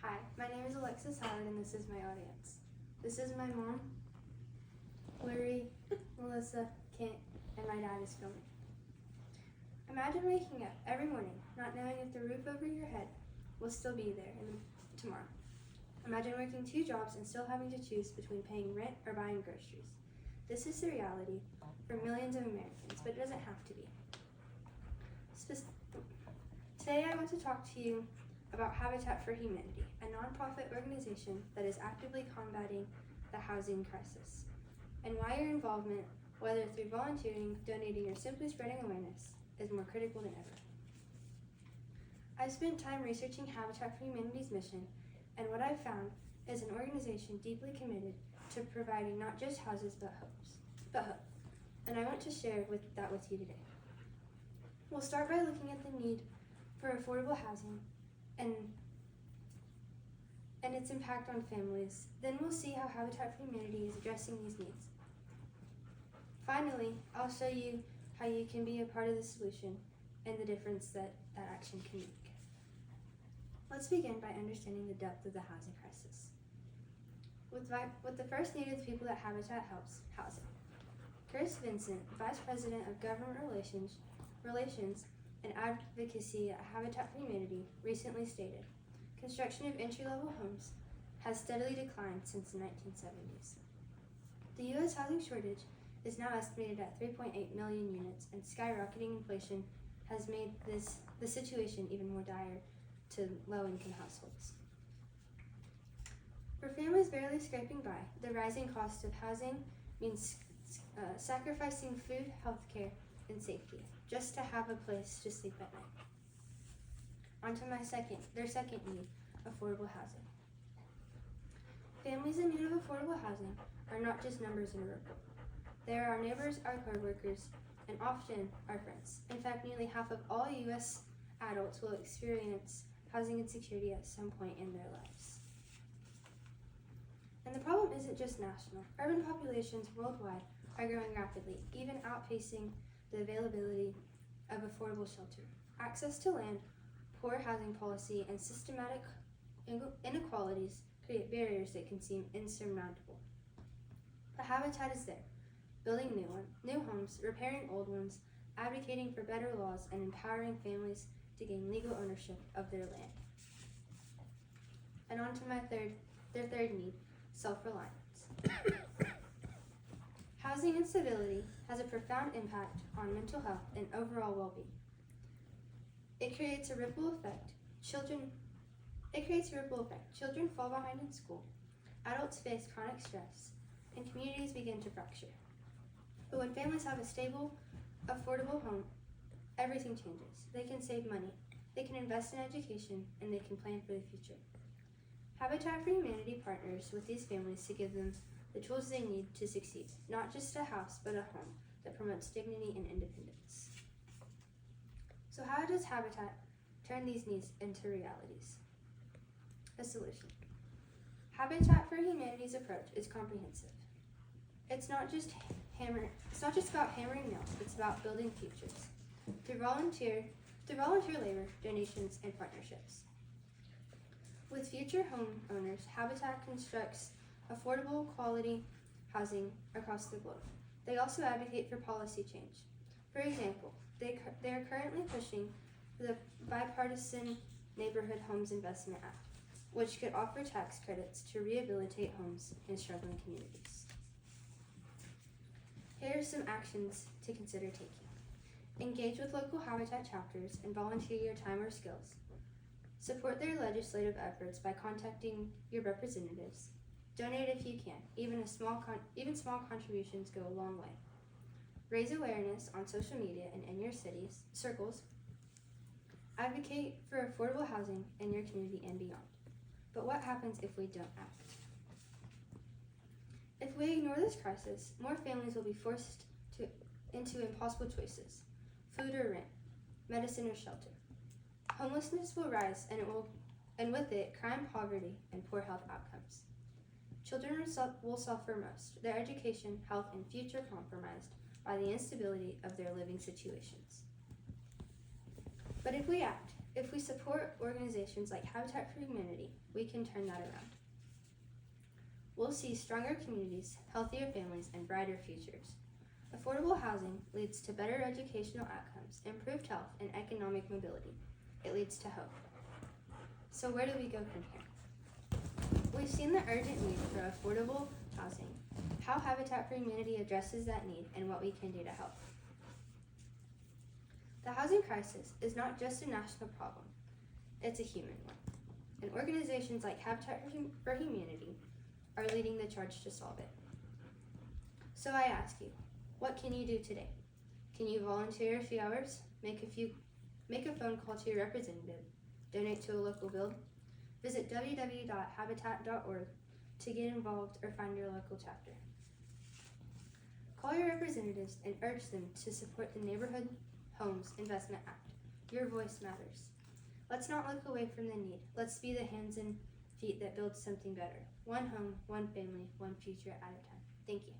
Hi, my name is Alexis Howard and this is my audience. This is my mom, Larry, Melissa, Kent, and my dad is filming. Imagine waking up every morning not knowing if the roof over your head will still be there tomorrow. Imagine working 2 jobs and still having to choose between paying rent or buying groceries. This is the reality for millions of Americans, but it doesn't have to be. Today I want to talk to you about Habitat for Humanity, a nonprofit organization that is actively combating the housing crisis, and why your involvement, whether through volunteering, donating, or simply spreading awareness, is more critical than ever. I've spent time researching Habitat for Humanity's mission, and what I've found is an organization deeply committed to providing not just houses but hope. And I want to share that with you today. We'll start by looking at the need for affordable housing and its impact on families. Then we'll see how Habitat for Humanity is addressing these needs. Finally, I'll show you how you can be a part of the solution and the difference that action can make. Let's begin by understanding the depth of the housing crisis. With the first need of the people that Habitat helps, housing. Chris Vincent, Vice President of Government Relations and Advocacy at Habitat for Humanity, recently stated, construction of entry-level homes has steadily declined since the 1970s. The U.S. housing shortage is now estimated at 3.8 million units, and skyrocketing inflation has made the situation even more dire to low-income households. For families barely scraping by, the rising cost of housing means sacrificing food, healthcare, and safety just to have a place to sleep at night. On to their second need, affordable housing. Families in need of affordable housing are not just numbers in a report. They are our neighbors, our coworkers, and often our friends. In fact, nearly half of all U.S. adults will experience housing insecurity at some point in their lives. And the problem isn't just national. Urban populations worldwide are growing rapidly, even outpacing the availability of affordable shelter. Access to land, poor housing policy, and systematic inequalities create barriers that can seem insurmountable. But Habitat is there, building new homes, repairing old ones, advocating for better laws, and empowering families to gain legal ownership of their land. And on to their third need, self-reliance. Housing instability has a profound impact on mental health and overall well-being. It creates a ripple effect. Children fall behind in school, adults face chronic stress, and communities begin to fracture. But when families have a stable, affordable home, everything changes. They can save money, they can invest in education, and they can plan for the future. Habitat for Humanity partners with these families to give them the tools they need to succeed, not just a house, but a home that promotes dignity and independence. So how does Habitat turn these needs into realities? A solution. Habitat for Humanity's approach is comprehensive. It's not just about hammering nails, it's about building futures through volunteer labor, donations, and partnerships. With future homeowners, Habitat constructs affordable, quality housing across the globe. They also advocate for policy change. For example, they are currently pushing the bipartisan Neighborhood Homes Investment Act, which could offer tax credits to rehabilitate homes in struggling communities. Here are some actions to consider taking. Engage with local Habitat chapters and volunteer your time or skills. Support their legislative efforts by contacting your representatives. Donate if you can. Even small contributions go a long way. Raise awareness on social media and in your circles. Advocate for affordable housing in your community and beyond. But what happens if we don't act? If we ignore this crisis, more families will be forced into impossible choices: food or rent, medicine or shelter. Homelessness will rise, and with it, crime, poverty, and poor health outcomes. Children will suffer most, their education, health, and future compromised by the instability of their living situations. But if we act, If we support organizations like Habitat for Humanity, we can turn that around. We'll see stronger communities, healthier families, and brighter futures. Affordable housing leads to better educational outcomes, improved health, and economic mobility. It leads to hope. So where do we go from here? We've seen the urgent need for affordable housing, how Habitat for Humanity addresses that need, and what we can do to help. The housing crisis is not just a national problem, it's a human one. And organizations like Habitat for Humanity are leading the charge to solve it. So I ask you, what can you do today? Can you volunteer a few hours, make a phone call to your representative, donate to a local build? Visit www.habitat.org to get involved or find your local chapter. Call your representatives and urge them to support the Neighborhood Homes Investment Act. Your voice matters. Let's not look away from the need. Let's be the hands and feet that build something better. One home, one family, one future at a time. Thank you.